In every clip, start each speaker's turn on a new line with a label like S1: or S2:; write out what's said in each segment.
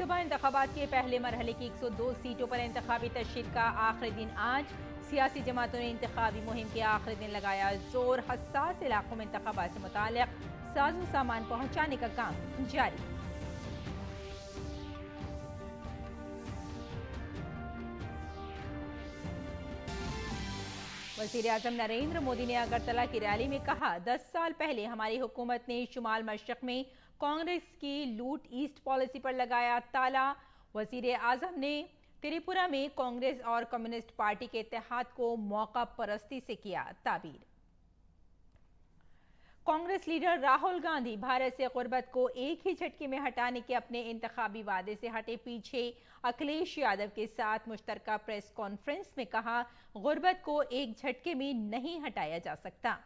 S1: लोकसभा इंतखाबात के पहले मरहले की 102 सीटों पर इंतखाबी तशरीह का आखिरी दिन आज। सियासी जमातों ने इंतखाबी मुहिम के आखिरी दिन लगाया जोर। हसास इलाकों में इंतखाबात से मुताल्लिक साजो सामान पहुंचाने का काम जारी। वज़ीर-ए-आज़म नरेंद्र मोदी ने अगरतला की रैली में कहा, 10 साल पहले हमारी हुकूमत ने शुमाल मशरक में कांग्रेस की लूट ईस्ट पॉलिसी पर लगाया ताला। वज़ीर-ए-आज़म ने त्रिपुरा में कांग्रेस और कम्युनिस्ट पार्टी के इत्तेहाद को मौका परस्ती से किया ताबीर। कांग्रेस लीडर राहुल गांधी भारत से गुर्बत को एक ही झटके में हटाने के अपने इंतखाबी वादे से हटे पीछे। अखिलेश यादव के साथ मुश्तरका प्रेस कॉन्फ्रेंस में कहा, गुर्बत को एक झटके में नहीं हटाया जा सकता।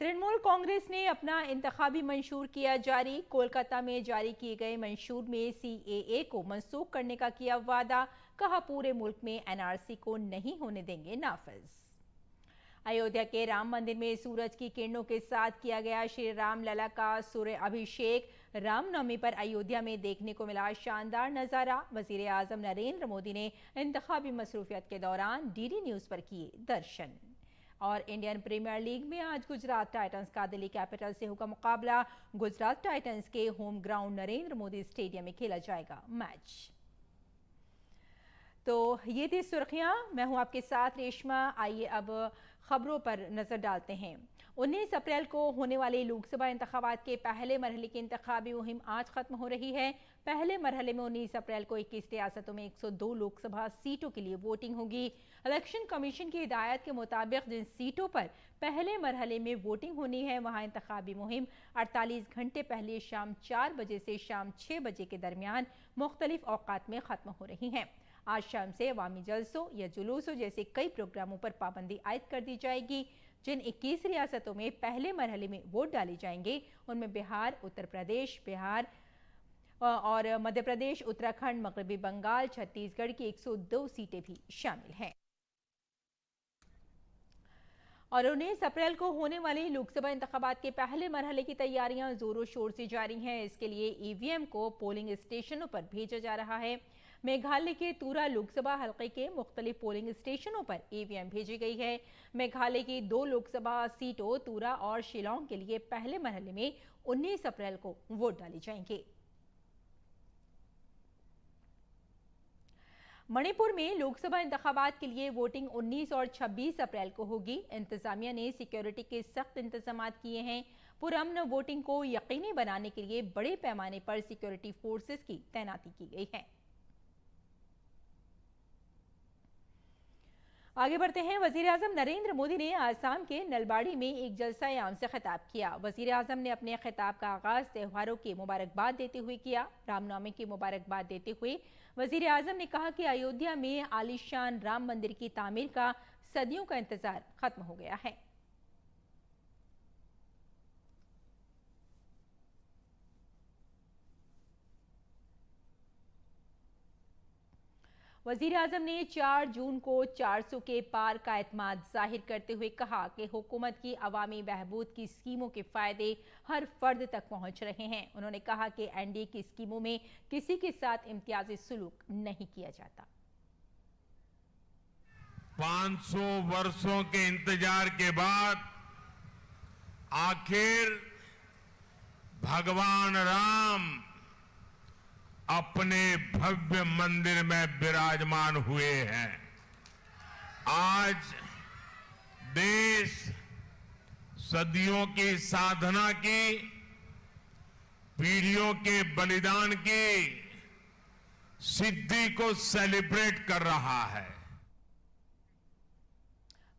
S1: तृणमूल कांग्रेस ने अपना इंतखाबी मंशूर किया जारी। कोलकाता में जारी किए गए मंशूर में CAA को मनसूख करने का किया वादा। कहा, पूरे मुल्क में NRC को नहीं होने देंगे नाफिज। अयोध्या के राम मंदिर में सूरज की किरणों के साथ किया गया श्री राम लला का सूर्य अभिषेक। रामनवमी पर अयोध्या में देखने को मिला शानदार नजारा। वज़ीर-ए-आज़म नरेंद्र मोदी ने इंतखाबी मसरूफियत के दौरान DD न्यूज पर किए दर्शन। और इंडियन प्रीमियर लीग में आज गुजरात टाइटंस का दिल्ली कैपिटल से होगा मुकाबला। गुजरात टाइटंस के home ground Narendra Modi stadium में खेला जाएगा मैच। तो ये थी सुर्खियां। मैं हूं आपके साथ रेशमा। आइए अब खबरों पर नजर डालते हैं। 19 अप्रैल को होने वाले लोकसभा इंतखाबात के पहले मरहले की इंतखाबी मुहिम आज खत्म हो रही है। पहले मरहले में 19 अप्रैल को 21 रियासतों में 102 लोकसभा सीटों के लिए वोटिंग होगी। इलेक्शन कमीशन की हिदायत के मुताबिक जिन सीटों पर पहले मरहले में वोटिंग होनी है, वहां इंतखाबी मुहिम 48 घंटे पहले शाम 4 बजे से शाम 6 बजे के दरमियान मुख्तलिफ औकात में खत्म हो रही हैं। आज शाम से अवामी जलसों या जुलूसों जैसे कई प्रोग्रामों पर पाबंदी आयद कर दी जाएगी। जिन 21 रियासतों में पहले मरहले में वोट डाले जाएंगे, उनमें बिहार, उत्तर प्रदेश, और मध्य प्रदेश, उत्तराखंड, मगरबी बंगाल, छत्तीसगढ़ की 102 सीटें भी शामिल हैं। और 19 अप्रैल को होने वाले लोकसभा इंतखाबात के पहले मरहले की तैयारियां जोरों शोर से जारी हैं। इसके लिए EVM को पोलिंग स्टेशनों पर भेजा जा रहा है। मेघालय के तुरा लोकसभा हलके के मुख्तलिफ पोलिंग स्टेशनों पर EVM भेजी गई है। मेघालय की 2 लोकसभा सीटों तुरा और शिलोंग के लिए पहले मरहले में 19 अप्रैल को वोट डाले जाएंगे। मणिपुर में लोकसभा इंतखाबात के लिए वोटिंग 19 और 26 अप्रैल को होगी। इंतजामिया ने सिक्योरिटी के सख्त इंतजाम किए हैं। पुरअमन वोटिंग को यकीनी बनाने के लिए बड़े पैमाने पर सिक्योरिटी फोर्सेस की तैनाती की गई है। आगे बढ़ते हैं। वज़ीर-ए-आज़म नरेंद्र मोदी ने आसाम के नलबाड़ी में एक जलसा-ए-आम से खिताब किया। वज़ीर-ए-आज़म ने अपने खिताब का आगाज त्योहारों की मुबारकबाद देते हुए किया। रामनवमी की मुबारकबाद देते हुए वज़ीर-ए-आज़म ने कहा कि अयोध्या में आलीशान राम मंदिर की तामीर का सदियों का इंतजार खत्म हो गया है। वज़ीर-ए-आज़म ने 4 जून को 400 के पार का एतमाद जाहिर करते हुए कहा कि हुकूमत की अवामी बहबूद की स्कीमों के फायदे हर फर्द तक पहुंच रहे हैं। उन्होंने कहा कि NDA की स्कीमों में किसी के साथ इम्तियाजी सुलूक नहीं किया जाता।
S2: 500 वर्षों के इंतजार के बाद आखिर भगवान राम अपने भव्य मंदिर में विराजमान हुए हैं। आज देश सदियों की साधना की, पीढ़ियों के बलिदान की सिद्धि को सेलिब्रेट कर रहा है।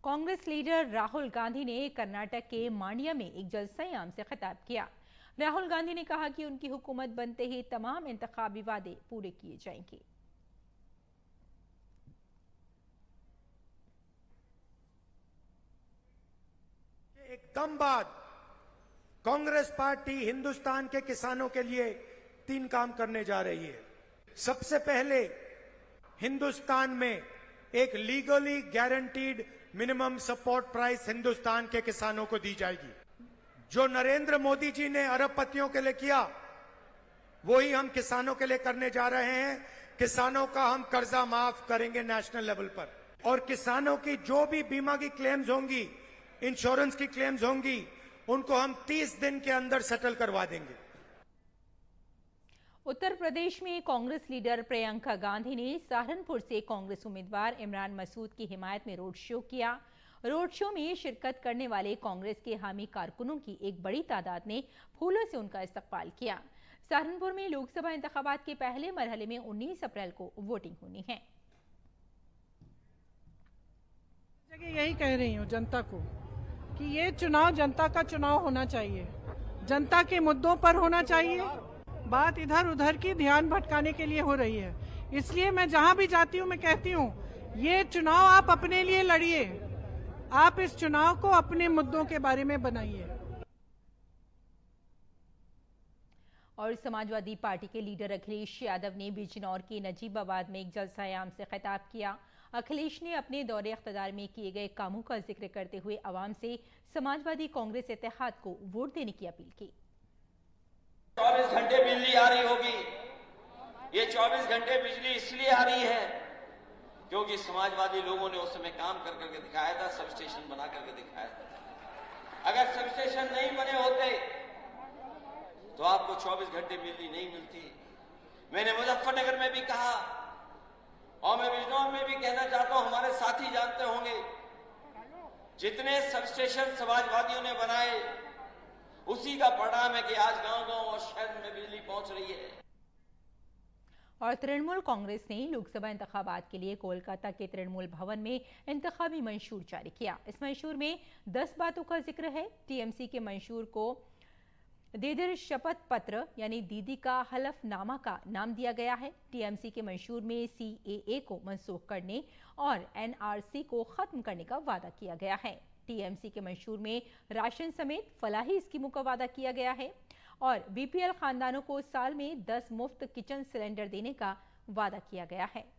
S1: कांग्रेस लीडर राहुल गांधी ने कर्नाटक के मांड्या में एक जलसा-ए-आम से खिताब किया। राहुल गांधी ने कहा कि उनकी हुकूमत बनते ही तमाम इंतखाबी वादे पूरे किए जाएंगे।
S3: एकदम बाद कांग्रेस पार्टी हिंदुस्तान के किसानों के लिए 3 काम करने जा रही है। सबसे पहले हिंदुस्तान में एक legally guaranteed minimum support price Hindustan के किसानों को दी जाएगी। जो नरेंद्र मोदी जी ने अरबपतियों के लिए किया, वही हम किसानों के लिए करने जा रहे हैं। किसानों का हम कर्जा माफ करेंगे नेशनल लेवल पर, और किसानों की जो भी बीमा की क्लेम्स होंगी, इंश्योरेंस की क्लेम्स होंगी, उनको हम 30 दिन के अंदर सेटल करवा देंगे।
S1: उत्तर प्रदेश में कांग्रेस लीडर प्रियंका गांधी ने सहारनपुर से कांग्रेस उम्मीदवार इमरान मसूद की हिमायत में रोड शो किया। रोड शो में शिरकत करने वाले कांग्रेस के हामी कारकुनों की एक बड़ी तादाद ने फूलों से उनका इस्तकबाल किया। सहारनपुर में लोकसभा इंतखाबात के पहले मरहले में 19 अप्रैल को वोटिंग होनी है।
S4: यही कह रही हूँ जनता को कि ये चुनाव जनता का चुनाव होना चाहिए, जनता के मुद्दों पर होना चाहिए। बात इधर उधर की ध्यान भटकाने के लिए हो रही है। इसलिए मैं जहां भी जाती हूं मैं कहती हूं, ये चुनाव आप अपने लिए लड़िए, आप इस चुनाव को अपने मुद्दों के बारे में बनाइए।
S1: और समाजवादी पार्टी के लीडर अखिलेश यादव ने बिजनौर के नजीबाबाद में एक जलसा-ए-आम से खिताब किया। अखिलेश ने अपने दौरे इख्तियार में किए गए कामों का जिक्र करते हुए आवाम से समाजवादी कांग्रेस इत्तेहाद को वोट देने की अपील की।
S5: 24 घंटे बिजली आ रही होगी। ये 24 घंटे बिजली इसलिए आ रही है क्योंकि समाजवादी लोगों ने उस समय काम कर करके दिखाया था, सब स्टेशन बना करके दिखाया था। अगर सब स्टेशन नहीं बने होते तो आपको 24 घंटे बिजली नहीं मिलती। मैंने मुजफ्फरनगर में भी कहा और मैं बिजनौर में भी कहना चाहता हूं, हमारे साथी जानते होंगे, जितने सब स्टेशन समाजवादियों ने बनाए उसी का परिणाम है कि आज गांव-गांव और शहर में बिजली पहुंच रही है।
S1: और तृणमूल कांग्रेस ने लोकसभा इंतखाबात के लिए कोलकाता के तृणमूल भवन में इंतखाबी मंशूर जारी किया। इस मंशूर में 10 बातों का जिक्र है। टीएमसी के मंशूर को दीदर शपथ पत्र यानी दीदी का हलफनामा का नाम दिया गया है। टीएमसी के मंशूर में सीएए को मनसूख करने और एनआरसी को खत्म करने का वादा किया गया है। टीएमसी के मंशूर में राशन समेत फलाही स्कीमों का वादा किया गया है और बीपीएल खानदानों को साल में 10 मुफ्त किचन सिलेंडर देने का वादा किया गया है।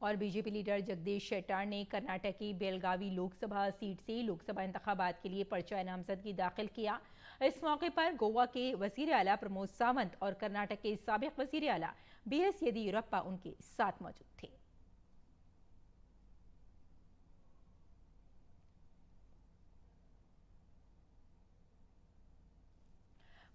S1: और बीजेपी लीडर जगदीश शेट्टार ने कर्नाटक की बेलगावी लोकसभा सीट से लोकसभा इंतखाबात के लिए पर्चा नामजदगी दाखिल किया। इस मौके पर गोवा के वजीर आला प्रमोद सावंत और कर्नाटक के साबिक वजीर आला बीएस येदियुरप्पा उनके साथ मौजूद थे।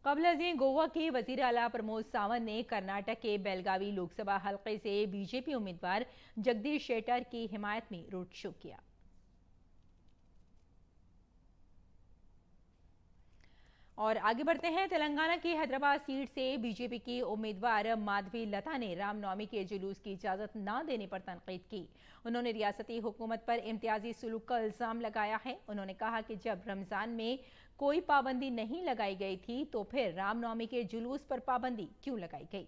S1: कबल गोवा के वजीर आला प्रमोद सावंत ने कर्नाटक के बेलगावी लोकसभा हलके से बीजेपी उम्मीदवार जगदीश शेट्टार की हिमायत में रोड शो किया। और आगे बढ़ते हैं, तेलंगाना की हैदराबाद सीट से बीजेपी की उम्मीदवार माधवी लता ने रामनवमी के जुलूस की इजाजत न देने पर तनकीद की। उन्होंने रियासती हुकूमत पर इम्तियाजी सुलूक का इल्जाम लगाया है। उन्होंने कहा कि जब रमजान में कोई पाबंदी नहीं लगाई गई थी तो फिर रामनवमी के जुलूस पर पाबंदी क्यों लगाई गई।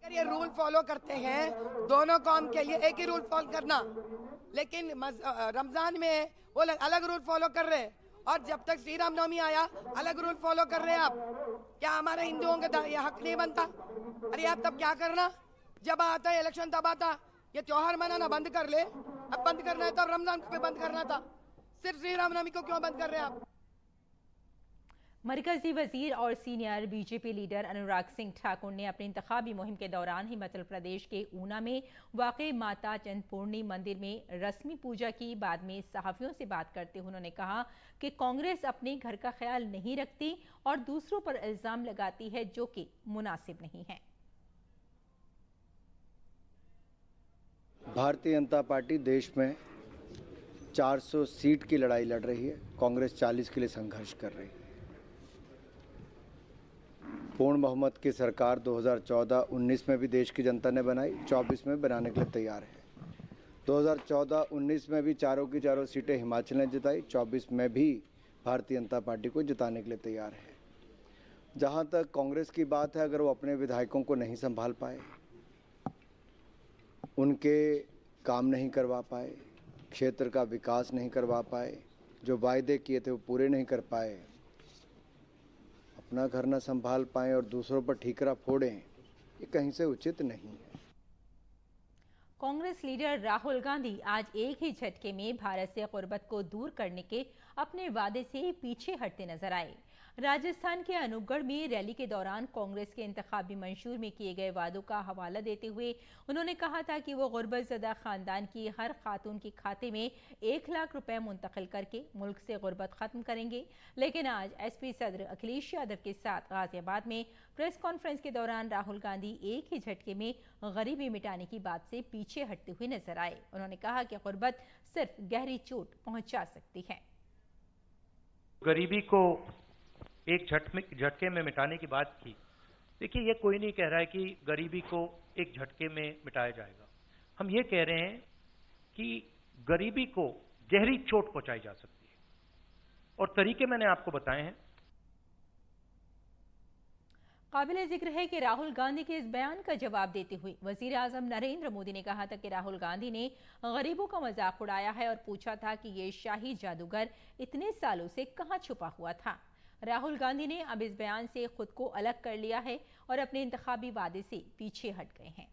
S6: अगर ये रूल फॉलो करते हैं दोनों कौम के लिए एक ही रूल फॉलो करना, लेकिन रमजान में वो अलग रूल फॉलो कर रहे हैं और जब तक श्री रामनवमी आया अलग रूल फॉलो कर रहे हैं आप। क्या हमारे हिंदुओं का ये हक नहीं बनता? अरे आप तब क्या करना, जब आता है इलेक्शन तब आता, ये त्योहार मनाना बंद कर ले। अब बंद करना है तो रमजान को भी बंद करना था, सिर्फ श्री रामनवमी को क्यों बंद कर रहे हैं आप?
S1: मरकजी वजीर और senior BJP leader Anurag Singh Thakur ने अपनी इंतखाबी मुहिम के दौरान हिमाचल प्रदेश के ऊना में वाक़े माता चिंतपूर्णी मंदिर में रस्मी पूजा की। बाद में सहाफियों से बात करते हुए उन्होंने कहा कि कांग्रेस अपने घर का ख्याल नहीं रखती और दूसरों पर इल्जाम लगाती है जो कि मुनासिब नहीं है।
S7: भारतीय जनता पार्टी देश में 400 सीट की लड़ाई लड़ रही है, कांग्रेस 40 के लिए संघर्ष कर रही है। पूर्ण बहुमत की सरकार 2014-19 में भी देश की जनता ने बनाई, 24 में बनाने के लिए तैयार है। 2014-19 में भी चारों की चारों सीटें हिमाचल ने जिताई, 24 में भी भारतीय जनता पार्टी को जिताने के लिए तैयार है। जहां तक कांग्रेस की बात है, अगर वो अपने विधायकों को नहीं संभाल पाए, उनके काम नहीं करवा पाए, क्षेत्र का विकास नहीं करवा पाए, जो वायदे किए थे वो पूरे नहीं कर पाए, अपना घर न संभाल पाएँ और दूसरों पर ठीकरा फोड़ें, ये कहीं से उचित नहीं है।
S1: कांग्रेस लीडर राहुल गांधी आज एक ही झटके में भारत से गुर्बत को दूर करने के अपने वादे से पीछे हटते नजर आए। राजस्थान के अनूपगढ़ में रैली के दौरान कांग्रेस के इंतखाबी मंशूर में किए गए वादों का हवाला देते हुए उन्होंने कहा था कि वो गुर्बतज़दा खानदान की हर खातून के खाते में 1 लाख रुपए मुंतकिल करके मुल्क से गुर्बत खत्म करेंगे। लेकिन आज एसपी सदर अखिलेश यादव के साथ गाजियाबाद में प्रेस कॉन्फ्रेंस के दौरान राहुल गांधी एक ही झटके में गरीबी मिटाने की बात से पीछे हटते हुए नजर आए। उन्होंने कहा कि गुर्बत सिर्फ गहरी चोट पहुंचा सकती है।
S8: गरीबी को एक झटके में मिटाने की बात की। देखिए, ये कोई नहीं कह रहा है कि गरीबी को एक झटके में मिटाया जाएगा। हम ये कह रहे हैं कि गरीबी को गहरी चोट पहुंचाई जा सकती है और तरीके मैंने आपको बताए हैं।
S1: काबिल जिक्र है कि राहुल गांधी के इस बयान का जवाब देते हुए वजीर आजम नरेंद्र मोदी ने कहा था कि राहुल गांधी ने गरीबों का मजाक उड़ाया है और पूछा था कि ये शाही जादूगर इतने सालों से कहां छुपा हुआ था। राहुल गांधी ने अब इस बयान से खुद को अलग कर लिया है और अपने इंतखाबी वादे से पीछे हट गए हैं।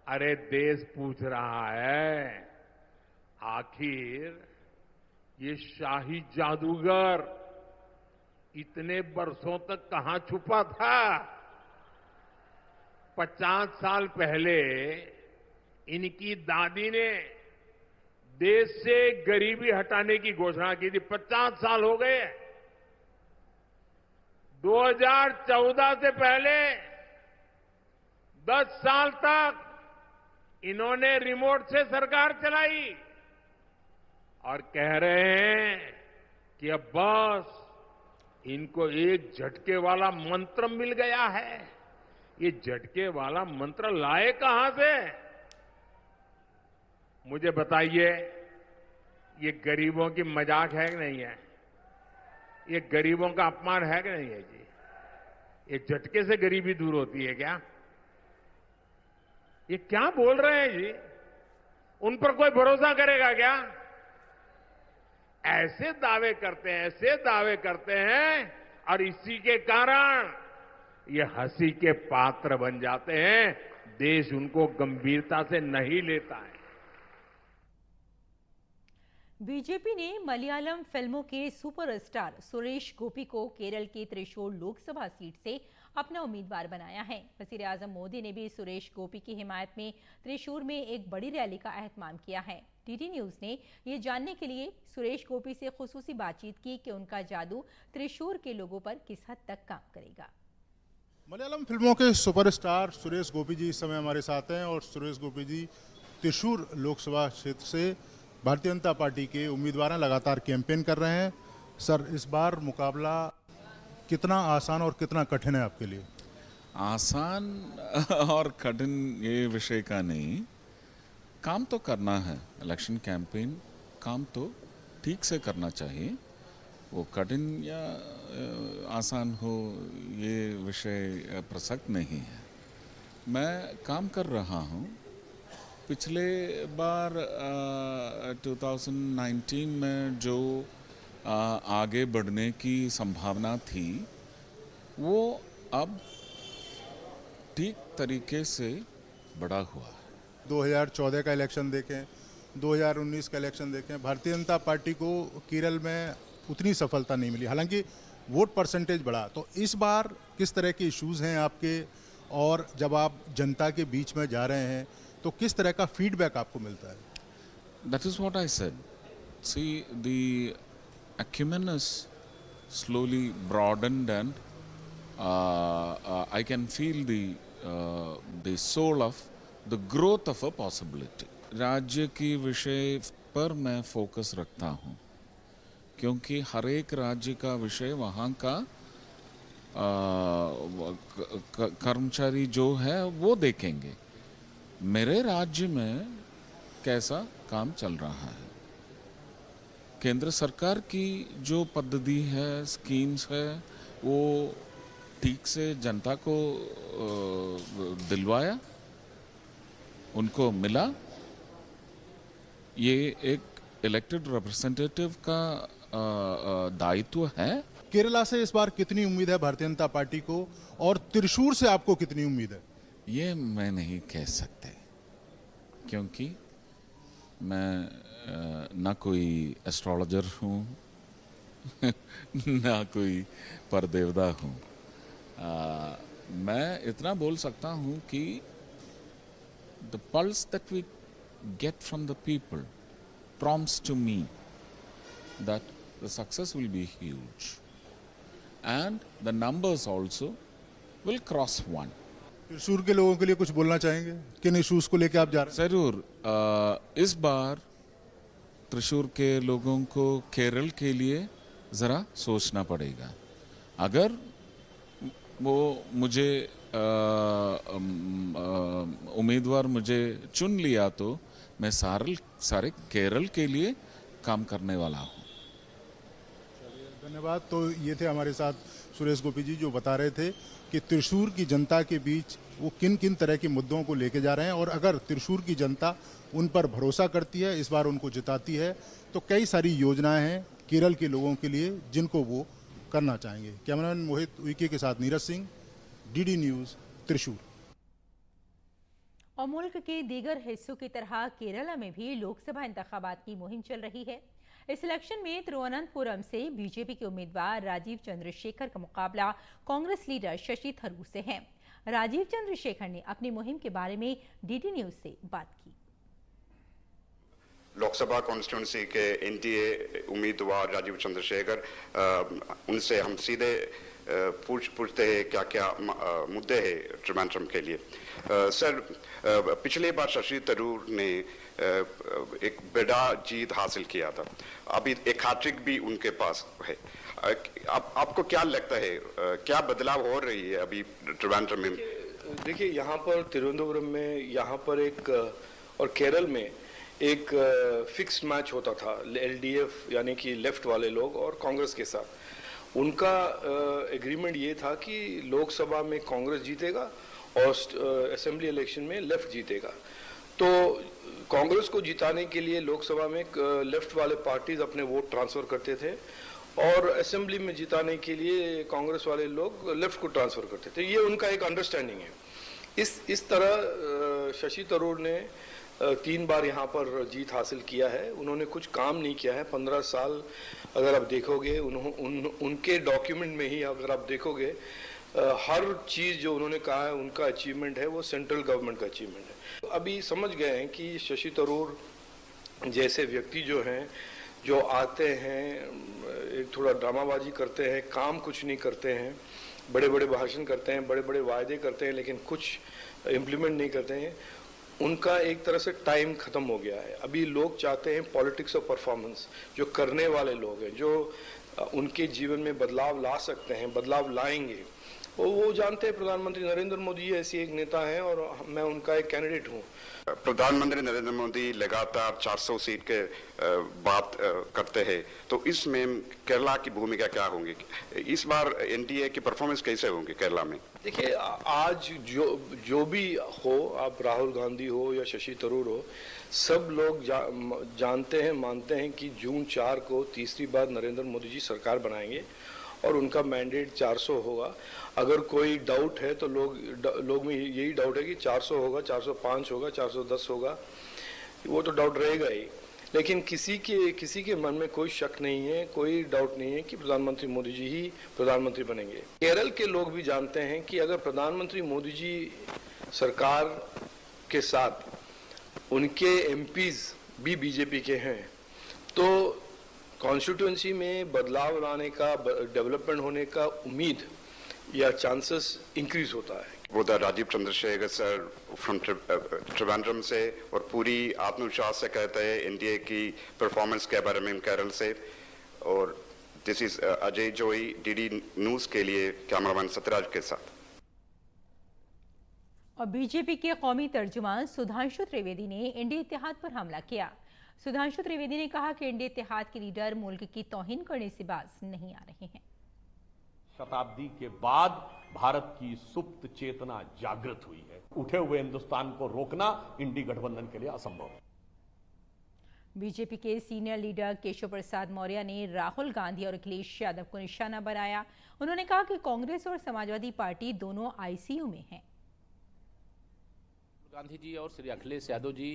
S2: अरे देश पूछ रहा है, आखिर ये शाही जादूगर इतने बरसों तक कहां छुपा था? 50 साल पहले इनकी दादी ने देश से गरीबी हटाने की घोषणा की थी। 50 साल हो गए। 2014 से पहले 10 साल तक इन्होंने रिमोट से सरकार चलाई और कह रहे हैं कि अब बस इनको एक झटके वाला मंत्र मिल गया है। ये झटके वाला मंत्र लाए कहां से? मुझे बताइए, ये गरीबों की मजाक है कि नहीं है? ये गरीबों का अपमान है कि नहीं है जी? ये झटके से गरीबी दूर होती है क्या? ये क्या बोल रहे हैं जी? उन पर कोई भरोसा करेगा क्या? ऐसे दावे करते हैं और इसी के कारण ये हंसी के पात्र बन जाते हैं। देश उनको गंभीरता से नहीं लेता है।
S1: बीजेपी ने मलयालम फिल्मों के सुपरस्टार सुरेश गोपी को केरल की त्रिशूर लोकसभा सीट से अपना उम्मीदवार बनाया है। वजीर आजम मोदी ने भी सुरेश गोपी की हिमायत में त्रिशूर में एक बड़ी रैली का एहतमाम किया है। डीडी न्यूज ने ये जानने के लिए सुरेश गोपी से खुसूसी बातचीत की कि उनका जादू त्रिशूर के लोगों पर किस हद तक काम करेगा।
S9: मलयालम फिल्मों के सुपरस्टार सुरेश गोपी जी इस समय हमारे साथ हैं और सुरेश गोपी जी त्रिशूर लोकसभा क्षेत्र से भारतीय जनता पार्टी के उम्मीदवार लगातार कैंपेन कर रहे हैं। सर, इस बार मुकाबला कितना आसान और कितना कठिन है आपके लिए?
S10: आसान और कठिन ये विषय का नहीं, काम तो करना है। इलेक्शन कैंपेन काम तो ठीक से करना चाहिए। वो कठिन या आसान हो ये विषय प्रसक्त नहीं है। मैं काम कर रहा हूँ। पिछले बार 2019 में जो आगे बढ़ने की संभावना थी वो अब ठीक तरीके से बड़ा हुआ है।
S9: 2014 का इलेक्शन देखें, 2019 का इलेक्शन देखें, भारतीय जनता पार्टी को केरल में उतनी सफलता नहीं मिली, हालांकि वोट परसेंटेज बढ़ा। तो इस बार किस तरह के इश्यूज हैं आपके, और जब आप जनता के बीच में जा रहे हैं तो किस तरह का फीडबैक आपको मिलता है?
S10: That is what I said. See, the acumen is slowly broadened and I can feel the soul of the growth of a possibility. राज्य की विषय पर मैं फोकस रखता हूँ क्योंकि हर एक राज्य का विषय वहाँ का कर्मचारी जो है वो देखेंगे मेरे राज्य में कैसा काम चल रहा है। केंद्र सरकार की जो पद्धति है, स्कीम्स है, वो ठीक से जनता को दिलवाया, उनको मिला। ये एक इलेक्टेड रिप्रेजेंटेटिव का दायित्व है
S9: केरला से इस बार कितनी उम्मीद है भारतीय जनता पार्टी को, और त्रिशूर से आपको कितनी उम्मीद है?
S10: ये मैं नहीं कह सकते, क्योंकि मैं ना कोई एस्ट्रोलॉजर हूँ ना कोई परदेवता हूँ। मैं इतना बोल सकता हूँ कि the pulse that we get from the people prompts to me that the success will be huge and the numbers also will cross 1.
S9: Thrissur के लोगों के लिए कुछ बोलना चाहेंगे? किन इश्यूज को लेकर आप जा रहे हैं?
S10: जरूर। इस बार त्रिशूर के लोगों को केरल के लिए जरा सोचना पड़ेगा। अगर वो मुझे उम्मीदवार मुझे चुन लिया तो मैं सारे केरल के लिए काम करने वाला हूँ।
S9: धन्यवाद। तो ये थे हमारे साथ सुरेश गोपी जी, जो बता रहे थे कि त्रिशूर की जनता के बीच वो किन किन तरह के मुद्दों को लेके जा रहे हैं, और अगर त्रिशूर की जनता उन पर भरोसा करती है, इस बार उनको जिताती है, तो कई सारी योजनाएं हैं केरल के लोगों के लिए जिनको वो करना चाहेंगे। कैमरामैन मोहित उइके के साथ नीरज सिंह, डीडी न्यूज, त्रिशूर।
S1: और मुल्क के दीगर हिस्सों की तरह केरला में भी लोकसभा इंतखाबात की मुहिम चल रही है। इस इलेक्शन में तिरुवनंतपुरम से बीजेपी के उम्मीदवार राजीव चंद्रशेखर का मुकाबला कांग्रेस लीडर शशि थरूर से है। राजीव चंद्रशेखर ने अपनी मुहिम के बारे में डीडी न्यूज से बात की।
S11: लोकसभा कॉन्स्टिट्यूंसी के एनडीए उम्मीदवार राजीव चंद्रशेखर, उनसे हम सीधे पूछते हैं क्या क्या मुद्दे हैं त्रिवेंद्रम के लिए। सर, पिछले बार शशि थरूर ने एक बड़ा जीत हासिल किया था, अभी एक हैट्रिक भी उनके पास है। आपको क्या लगता है, क्या बदलाव हो रही है अभी त्रिवेंद्रम में?
S12: देखिए, यहाँ पर तिरुवनंतपुरम में, यहाँ पर एक और केरल में एक फिक्स्ड मैच होता था एलडीएफ यानी कि लेफ्ट वाले लोग और कांग्रेस के साथ। उनका एग्रीमेंट ये था कि लोकसभा में कांग्रेस जीतेगा और असेंबली इलेक्शन में लेफ्ट जीतेगा। तो कांग्रेस को जिताने के लिए लोकसभा में लेफ्ट वाले पार्टीज अपने वोट ट्रांसफर करते थे और असेंबली में जिताने के लिए कांग्रेस वाले लोग लेफ्ट को ट्रांसफर करते थे। ये उनका एक अंडरस्टैंडिंग है। इस तरह शशि थरूर ने 3 बार यहाँ पर जीत हासिल किया है। उन्होंने कुछ काम नहीं किया है 15 साल। अगर आप देखोगे उनके डॉक्यूमेंट में ही अगर आप देखोगे, हर चीज़ जो उन्होंने कहा है उनका अचीवमेंट है, वो सेंट्रल गवर्नमेंट का अचीवमेंट है। अभी समझ गए हैं कि शशि थरूर जैसे व्यक्ति जो हैं, जो आते हैं, एक थोड़ा ड्रामाबाजी करते हैं, काम कुछ नहीं करते हैं, बड़े बड़े भाषण करते हैं, बड़े बड़े वायदे करते हैं, लेकिन कुछ इम्प्लीमेंट नहीं करते हैं। उनका एक तरह से टाइम खत्म हो गया है। अभी लोग चाहते हैं पॉलिटिक्स ऑफ परफॉर्मेंस, जो करने वाले लोग हैं, जो उनके जीवन में बदलाव ला सकते हैं, बदलाव लाएंगे। वो जानते हैं प्रधानमंत्री नरेंद्र मोदी ऐसी एक नेता है और मैं उनका एक कैंडिडेट हूँ।
S11: प्रधानमंत्री नरेंद्र मोदी लगातार 400 सीट के बात करते हैं, तो इसमें केरला की भूमिका क्या होगी? इस बार एनडीए की परफॉर्मेंस कैसे होगी केरला में?
S12: देखिए, आज जो भी हो, आप राहुल गांधी हो या शशि थरूर हो, सब लोग जानते हैं, मानते हैं कि जून 4 को तीसरी बार नरेंद्र मोदी जी सरकार बनाएंगे और उनका मैंडेट 400 होगा। अगर कोई डाउट है तो लोग में यही डाउट है कि 400 होगा, 405 होगा, 410 होगा, वो तो डाउट रहेगा ही। लेकिन किसी के मन में कोई शक नहीं है, कोई डाउट नहीं है कि प्रधानमंत्री मोदी जी ही प्रधानमंत्री बनेंगे। केरल के लोग भी जानते हैं कि अगर प्रधानमंत्री मोदी जी सरकार के साथ उनके एमपीज भी बीजेपी के हैं, तो कॉन्स्टिट्यूंसी में बदलाव लाने का, डेवलपमेंट होने का उम्मीद या चांसेस इंक्रीज होता है।
S11: वो राजीव चंद्रशेखर सर फ्रॉम त्रिवेंद्रम से और पूरी आत्मविश्वास से कहते हैं एनडीए की परफॉर्मेंस के बारे में केरल से। और दिस इज अजय जोई, डीडी न्यूज के लिए कैमरामैन सत्यराज के साथ।
S1: और बीजेपी के कौमी तर्जुमान सुधांशु त्रिवेदी ने इंडिया इत्तेहाद पर हमला किया। सुधांशु त्रिवेदी ने कहा कि इंडिया इत्तेहाद के लीडर मुल्क की तौहीन करने से बाज नहीं आ रहे हैं।
S13: शताब्दी के बाद भारत की सुप्त चेतना जागृत हुई है। उठे हुए हिंदुस्तान को रोकना इंडी गठबंधन के लिए असंभव है।
S1: बीजेपी के सीनियर लीडर केशव प्रसाद मौर्य ने राहुल गांधी और अखिलेश यादव को निशाना बनाया। उन्होंने कहा कि कांग्रेस और समाजवादी पार्टी दोनों आईसीयू में हैं।
S13: गांधी जी और श्री अखिलेश यादव जी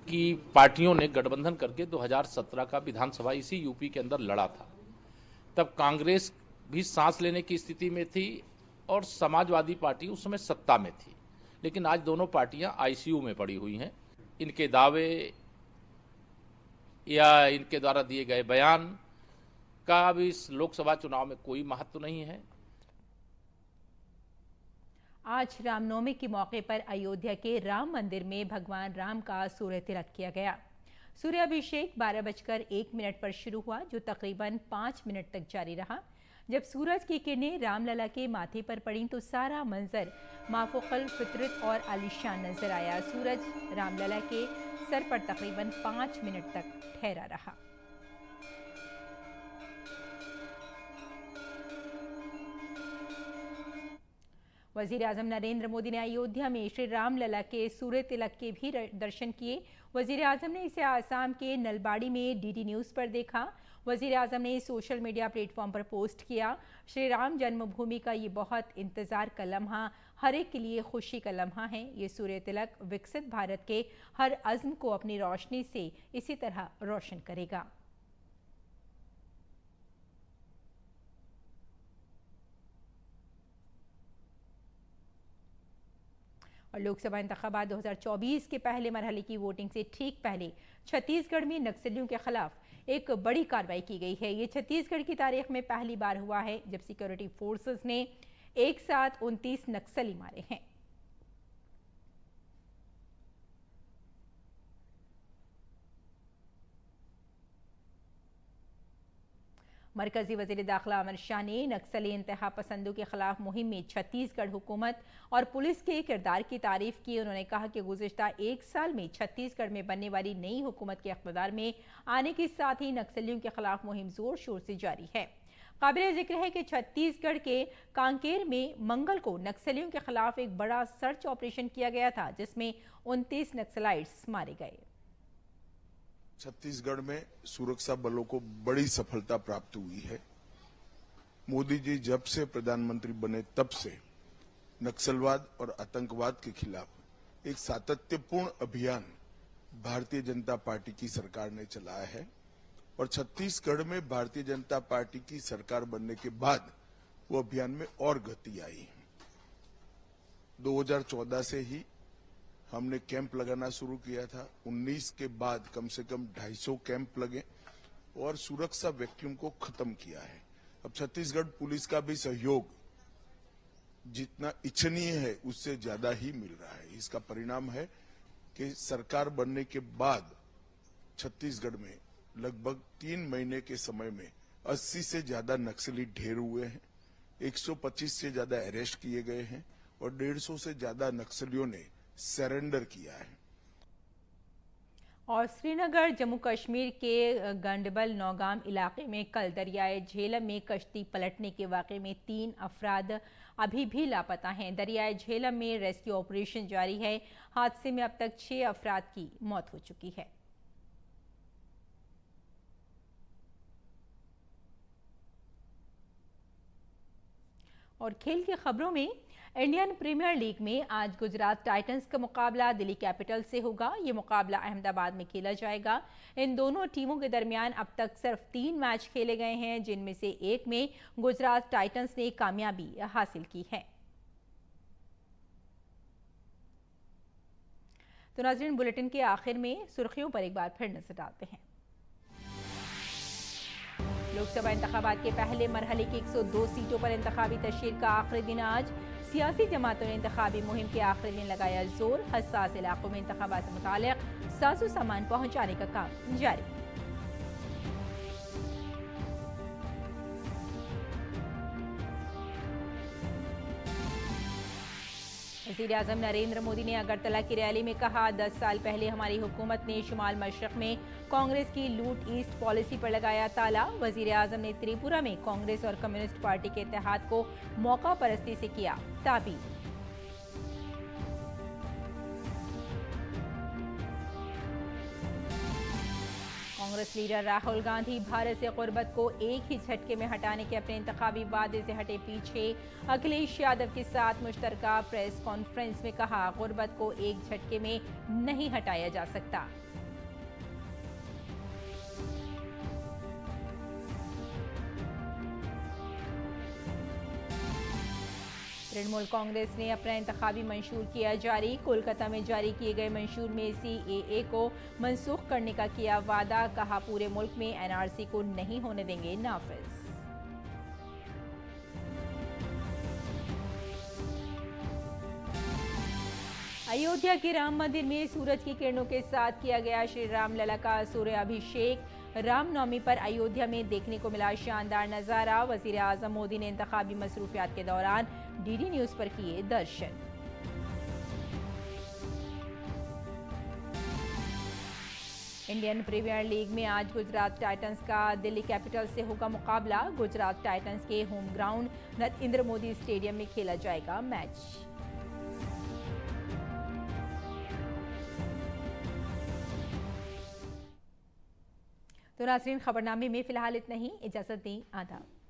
S13: की पार्टियों ने गठबंधन करके 2017 का विधानसभा इसी यूपी के अंदर लड़ा था। तब कांग्रेस भी सांस लेने की स्थिति में थी और समाजवादी पार्टी उस समय सत्ता में थी, लेकिन आज दोनों पार्टियां आईसीयू में पड़ी हुई हैं। इनके दावे या इनके द्वारा दिए गए बयान का अब इस लोकसभा चुनाव में कोई महत्व नहीं है।
S1: आज रामनवमी के मौके पर अयोध्या के राम मंदिर में भगवान राम का सूर्य तिलक किया गया। सूर्याभिषेक 12:01 पर शुरू हुआ, जो तकरीबन 5 मिनट तक जारी रहा। जब सूरज की किरणें रामलला के माथे पर पड़ी तो सारा मंजर माफूकल फितरत और आलीशान नजर आया। सूरज रामलला के सर पर तकरीबन 5 मिनट तक ठहरा रहा। वजीर आजम नरेंद्र मोदी ने अयोध्या में श्री रामलला के सूर्य तिलक के भी दर्शन किए। वजीर आजम ने इसे आसाम के नलबाड़ी में डीडी न्यूज पर देखा। वजीर आजम ने सोशल मीडिया प्लेटफॉर्म पर पोस्ट किया, श्री राम जन्मभूमि का ये बहुत इंतजार का लम्हा हर एक के लिए खुशी का लम्हा है। ये सूर्य तिलक विकसित भारत के हर अज़्म को अपनी रोशनी से इसी तरह रोशन करेगा। और लोकसभा इंतखाबात 2024 के पहले मरहले की वोटिंग से ठीक पहले छत्तीसगढ़ में नक्सलियों के खिलाफ एक बड़ी कार्रवाई की गई है। ये छत्तीसगढ़ की तारीख में पहली बार हुआ है जब सिक्योरिटी फोर्सेस ने एक साथ 29 नक्सली मारे हैं। मरकजी वजीर दाखिला अमित शाह ने नक्सली इंतहा पसंदों के खिलाफ मुहिम में छत्तीसगढ़ हुकूमत और पुलिस के किरदार की तारीफ की। उन्होंने कहा कि गुज़िश्ता 1 साल में छत्तीसगढ़ में बनने वाली नई हुकूमत के इक़्तिदार में आने के साथ ही नक्सलियों के खिलाफ मुहिम जोर शोर से जारी है। काबिल जिक्र है कि छत्तीसगढ़ के कांकेर में मंगल को नक्सलियों के खिलाफ एक बड़ा सर्च ऑपरेशन किया गया था, जिसमें 29 नक्सलाइट्स मारे गए।
S14: छत्तीसगढ़ में सुरक्षा बलों को बड़ी सफलता प्राप्त हुई है। मोदी जी जब से प्रधानमंत्री बने तब से नक्सलवाद और आतंकवाद के खिलाफ एक सातत्यपूर्ण अभियान भारतीय जनता पार्टी की सरकार ने चलाया है और छत्तीसगढ़ में भारतीय जनता पार्टी की सरकार बनने के बाद वो अभियान में और गति आई। 2014 से ही हमने कैंप लगाना शुरू किया था। 19 के बाद कम से कम 250 कैंप लगे और सुरक्षा वैक्यूम को खत्म किया है। अब छत्तीसगढ़ पुलिस का भी सहयोग जितना इच्छनीय है उससे ज्यादा ही मिल रहा है। इसका परिणाम है कि सरकार बनने के बाद छत्तीसगढ़ में लगभग 3 महीने के समय में 80 से ज्यादा नक्सली ढेर हुए हैं, 125 से ज्यादा अरेस्ट किए गए हैं और 150 से ज्यादा नक्सलियों ने सरेंडर किया है।
S1: और श्रीनगर जम्मू कश्मीर के गंडबल नौगाम इलाके में कल दरियाए झेलम में कश्ती पलटने के वाक़े में 3 अफराद अभी भी लापता हैं। दरियाए झेलम में रेस्क्यू ऑपरेशन जारी है। हादसे में अब तक 6 अफराद की मौत हो चुकी है। और खेल की खबरों में इंडियन प्रीमियर लीग में आज गुजरात टाइटंस का मुकाबला दिल्ली कैपिटल से होगा। ये मुकाबला अहमदाबाद में खेला जाएगा। इन दोनों टीमों के दरमियान अब तक सिर्फ 3 मैच खेले गए हैं, जिनमें से एक में गुजरात टाइटंस ने कामयाबी हासिल की है। तो नाज़रीन, बुलेटिन के आखिर में सुर्खियों पर एक बार फिर नजर डालते हैं। लोकसभा इंतखाबात के पहले मरहले की 102 सीटों पर इंतखाबी तशहीर का आखिरी दिन आज। सियासी जमातों ने इंतखाबी मुहिम के आखिरी दिन लगाया जोर। हसास इलाकों में इंतखाबात से मुताल्लिक साजो सामान पहुंचाने का काम जारी। वज़ीर-ए-आज़म नरेंद्र मोदी ने अगरतला की रैली में कहा, 10 साल पहले हमारी हुकूमत ने शुमाल मशरक में कांग्रेस की लूट ईस्ट पॉलिसी पर लगाया ताला। वज़ीर-ए-आज़म ने त्रिपुरा में कांग्रेस और कम्युनिस्ट पार्टी के इत्तेहाद को मौका परस्ती से किया ताबीर। कांग्रेस लीडर राहुल गांधी भारत से गुर्बत को एक ही झटके में हटाने के अपने इंतखाबी वादे से हटे पीछे। अखिलेश यादव के साथ मुश्तरका प्रेस कॉन्फ्रेंस में कहा, गुर्बत को एक झटके में नहीं हटाया जा सकता। तृणमूल कांग्रेस ने अपना इंतखाबी मंशूर किया जारी। कोलकाता में जारी किए गए मंशूर में CAA को मनसूख करने का किया वादा। कहा, पूरे मुल्क में NRC को नहीं होने देंगे नाफिज। अयोध्या के राम मंदिर में सूरज की किरणों के साथ किया गया श्री राम लला का सूर्याभिषेक। रामनवमी पर अयोध्या में देखने को मिला शानदार नजारा। वजीर आजम मोदी ने इंतखाबी मसरूफियात के दौरान DD न्यूज पर किए दर्शन। इंडियन प्रीमियर लीग में आज गुजरात टाइटंस का दिल्ली कैपिटल्स से होगा मुकाबला। गुजरात टाइटंस के home ground Narendra Modi stadium में खेला जाएगा मैच। तो नाज़रीन, खबरनामे में फिलहाल इतना ही। इजाजत दें, आदाब।